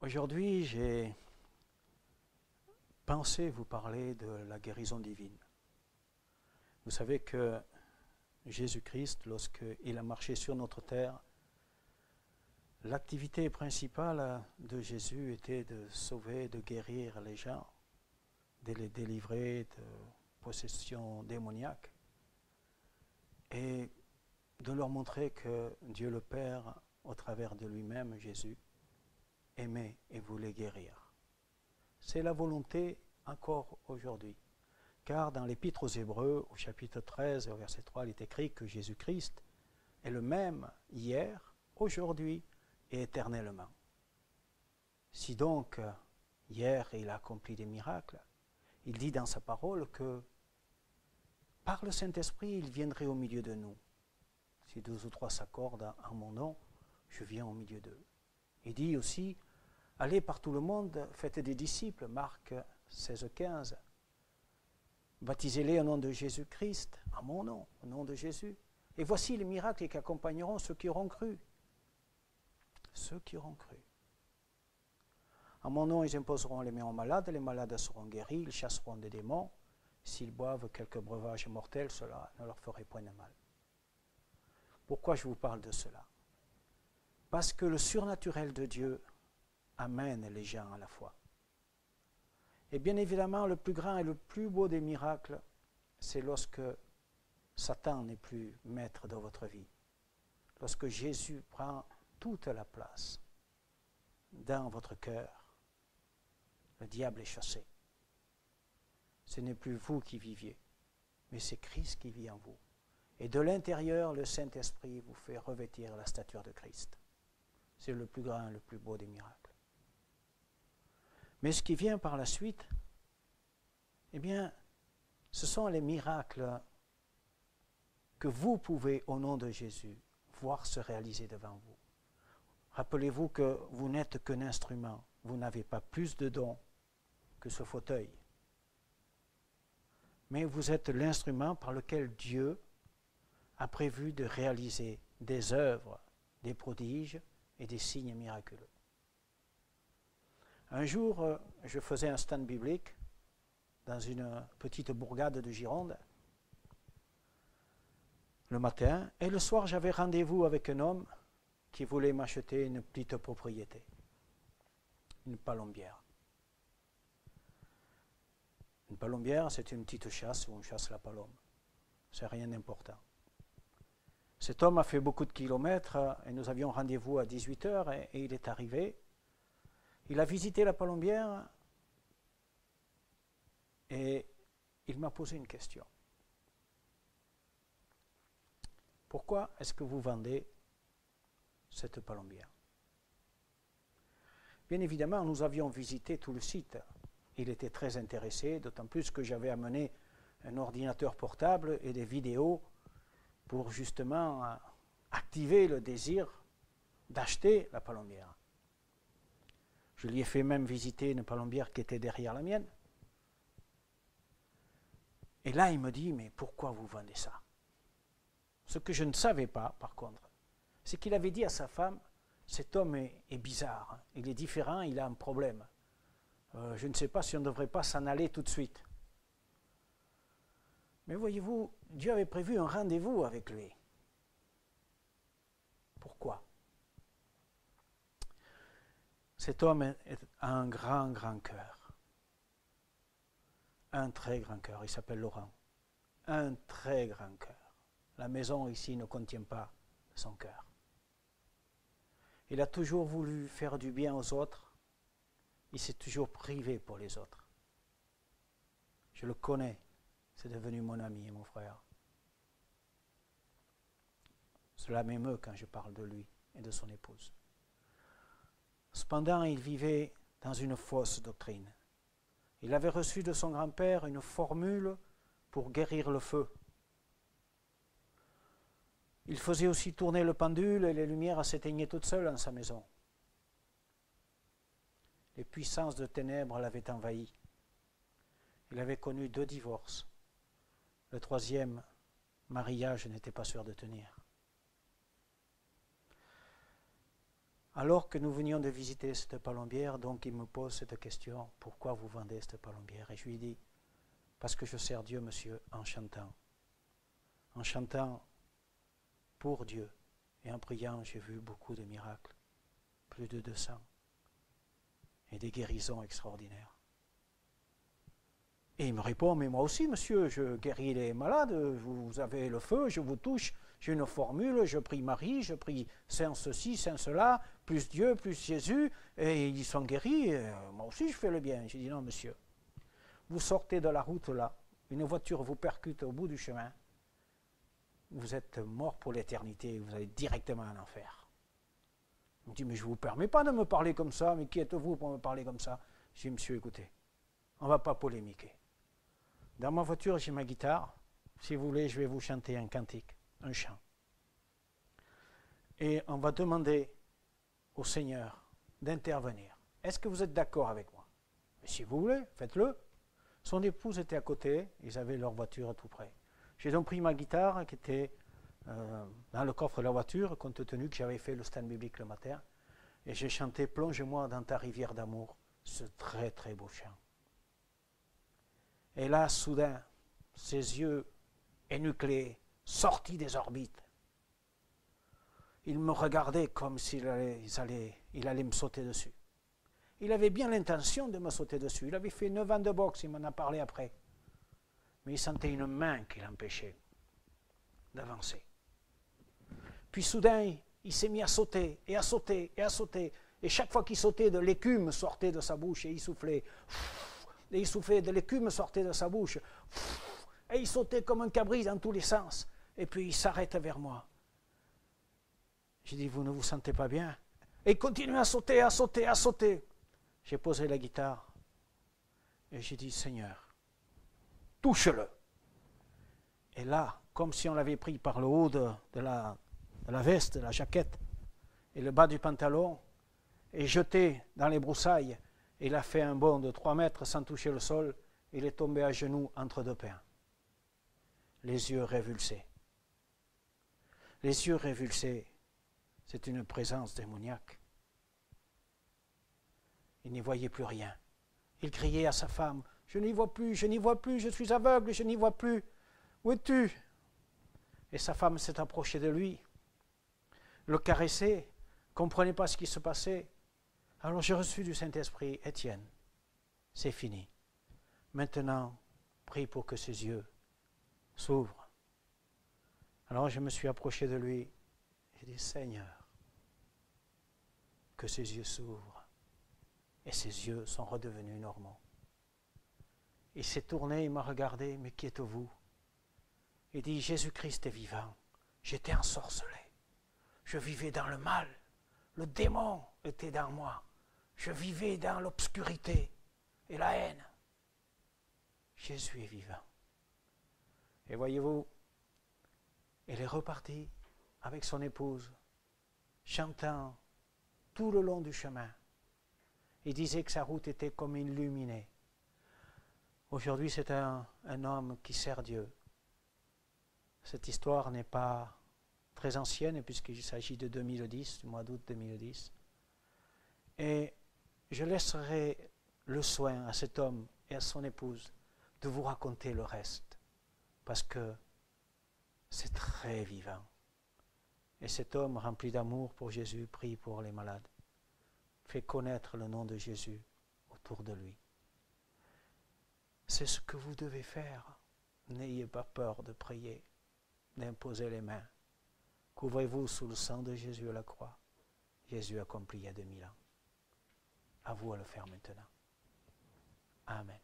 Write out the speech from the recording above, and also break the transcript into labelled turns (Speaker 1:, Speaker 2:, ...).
Speaker 1: Aujourd'hui, j'ai pensé vous parler de la guérison divine. Vous savez que Jésus-Christ, lorsqu'il a marché sur notre terre, l'activité principale de Jésus était de sauver, de guérir les gens, de les délivrer de possessions démoniaques et de leur montrer que Dieu le Père, au travers de lui-même, Jésus, aimait et voulait guérir. C'est la volonté encore aujourd'hui. Car dans l'Épître aux Hébreux, au chapitre 13, au verset 3, il est écrit que Jésus-Christ est le même hier, aujourd'hui et éternellement. Si donc, hier, il a accompli des miracles, il dit dans sa parole que par le Saint-Esprit, il viendrait au milieu de nous. Si deux ou trois s'accordent en mon nom, je viens au milieu d'eux. Il dit aussi, allez par tout le monde, faites des disciples, Marc 16, 15. Baptisez-les au nom de Jésus-Christ, à mon nom, au nom de Jésus. Et voici les miracles qui accompagneront ceux qui auront cru. Ceux qui auront cru. En mon nom, ils imposeront les mains aux malades, les malades seront guéris, ils chasseront des démons. S'ils boivent quelques breuvages mortels, cela ne leur ferait point de mal. Pourquoi je vous parle de cela? Parce que le surnaturel de Dieu amène les gens à la foi. Et bien évidemment, le plus grand et le plus beau des miracles, c'est lorsque Satan n'est plus maître de votre vie. Lorsque Jésus prend toute la place dans votre cœur, le diable est chassé. Ce n'est plus vous qui viviez, mais c'est Christ qui vit en vous. Et de l'intérieur, le Saint-Esprit vous fait revêtir la stature de Christ. C'est le plus grand et le plus beau des miracles. Mais ce qui vient par la suite, eh bien, ce sont les miracles que vous pouvez, au nom de Jésus, voir se réaliser devant vous. Rappelez-vous que vous n'êtes qu'un instrument. Vous n'avez pas plus de dons que ce fauteuil. Mais vous êtes l'instrument par lequel Dieu a prévu de réaliser des œuvres, des prodiges et des signes miraculeux. Un jour, je faisais un stand biblique dans une petite bourgade de Gironde le matin, et le soir, j'avais rendez-vous avec un homme qui voulait m'acheter une petite propriété, une palombière. Une palombière, c'est une petite chasse où on chasse la palombe. C'est rien d'important. Cet homme a fait beaucoup de kilomètres et nous avions rendez-vous à 18h et il est arrivé. Il a visité la palombière et il m'a posé une question. Pourquoi est-ce que vous vendez cette palombière? Bien évidemment, nous avions visité tout le site. Il était très intéressé, d'autant plus que j'avais amené un ordinateur portable et des vidéos pour justement activer le désir d'acheter la palombière. Je lui ai fait même visiter une palombière qui était derrière la mienne. Et là, il me dit, mais pourquoi vous vendez ça? Ce que je ne savais pas, par contre, c'est qu'il avait dit à sa femme, cet homme est bizarre, il est différent, il a un problème. Je ne sais pas si on ne devrait pas s'en aller tout de suite. Mais voyez-vous, Dieu avait prévu un rendez-vous avec lui. Pourquoi? Cet homme a un grand, grand cœur. Un très grand cœur. Il s'appelle Laurent. Un très grand cœur. La maison ici ne contient pas son cœur. Il a toujours voulu faire du bien aux autres. Il s'est toujours privé pour les autres. Je le connais. C'est devenu mon ami et mon frère. Cela m'émeut quand je parle de lui et de son épouse. Cependant, il vivait dans une fausse doctrine. Il avait reçu de son grand-père une formule pour guérir le feu. Il faisait aussi tourner le pendule et les lumières s'éteignaient toutes seules dans sa maison. Les puissances de ténèbres l'avaient envahi. Il avait connu 2 divorces. Le 3e mariage n'était pas sûr de tenir. Alors que nous venions de visiter cette palombière, donc il me pose cette question, pourquoi vous vendez cette palombière? Et je lui dis, parce que je sers Dieu, monsieur, en chantant. En chantant pour Dieu. Et en priant, j'ai vu beaucoup de miracles. Plus de 200. Et des guérisons extraordinaires. Et il me répond, mais moi aussi, monsieur, je guéris les malades, vous avez le feu, je vous touche, j'ai une formule, je prie Marie, je prie Saint ceci, Saint cela, plus Dieu, plus Jésus, et ils sont guéris, et moi aussi je fais le bien. J'ai dit, non, monsieur, vous sortez de la route là, une voiture vous percute au bout du chemin, vous êtes mort pour l'éternité, vous allez directement en enfer. Il me dit, mais je ne vous permets pas de me parler comme ça, mais qui êtes-vous pour me parler comme ça? J'ai dit, monsieur, écoutez, on ne va pas polémiquer. Dans ma voiture, j'ai ma guitare. Si vous voulez, je vais vous chanter un cantique, un chant. Et on va demander au Seigneur d'intervenir. Est-ce que vous êtes d'accord avec moi? Et si vous voulez, faites-le. Son épouse était à côté, ils avaient leur voiture tout près. J'ai donc pris ma guitare qui était dans le coffre de la voiture, compte tenu que j'avais fait le stand biblique le matin, et j'ai chanté « Plonge-moi dans ta rivière d'amour », ce très très beau chant. Et là, soudain, ses yeux énucléés, sortis des orbites, il me regardait comme s'il allait me sauter dessus. Il avait bien l'intention de me sauter dessus. Il avait fait 9 ans de boxe, il m'en a parlé après. Mais il sentait une main qui l'empêchait d'avancer. Puis soudain, il s'est mis à sauter, et à sauter, et à sauter. Et chaque fois qu'il sautait, de l'écume sortait de sa bouche, et il soufflait. Et il soufflait, de l'écume sortait de sa bouche. Et il sautait comme un cabri dans tous les sens. Et puis il s'arrête vers moi. J'ai dit, vous ne vous sentez pas bien? Et il continue à sauter, à sauter, à sauter. J'ai posé la guitare. Et j'ai dit, Seigneur, touche-le. Et là, comme si on l'avait pris par le haut de la veste, de la jaquette, et le bas du pantalon, et jeté dans les broussailles, il a fait un bond de 3 mètres sans toucher le sol. Il est tombé à genoux entre 2 pains. Les yeux révulsés. Les yeux révulsés, c'est une présence démoniaque. Il n'y voyait plus rien. Il criait à sa femme, « Je n'y vois plus, je n'y vois plus, je suis aveugle, je n'y vois plus. Où es-tu » Et sa femme s'est approchée de lui, le caressait, ne comprenait pas ce qui se passait. Alors j'ai reçu du Saint-Esprit, Étienne, c'est fini. Maintenant, prie pour que ses yeux s'ouvrent. Alors je me suis approché de lui, j'ai dit, Seigneur, que ses yeux s'ouvrent. Et ses yeux sont redevenus normaux. Il s'est tourné, il m'a regardé, mais qui êtes-vous? Il dit, Jésus-Christ est vivant. J'étais ensorcelé. Je vivais dans le mal. Le démon était dans moi. Je vivais dans l'obscurité et la haine. Jésus est vivant. Et voyez-vous, il est reparti avec son épouse, chantant tout le long du chemin. Il disait que sa route était comme illuminée. Aujourd'hui, c'est un homme qui sert Dieu. Cette histoire n'est pas très ancienne, puisqu'il s'agit de 2010, du mois d'août 2010. Et je laisserai le soin à cet homme et à son épouse de vous raconter le reste, parce que c'est très vivant. Et cet homme rempli d'amour pour Jésus prie pour les malades, fait connaître le nom de Jésus autour de lui. C'est ce que vous devez faire. N'ayez pas peur de prier, d'imposer les mains. Couvrez-vous sous le sang de Jésus à la croix. Jésus accompli il y a 2000 ans. À vous à le faire maintenant. Amen.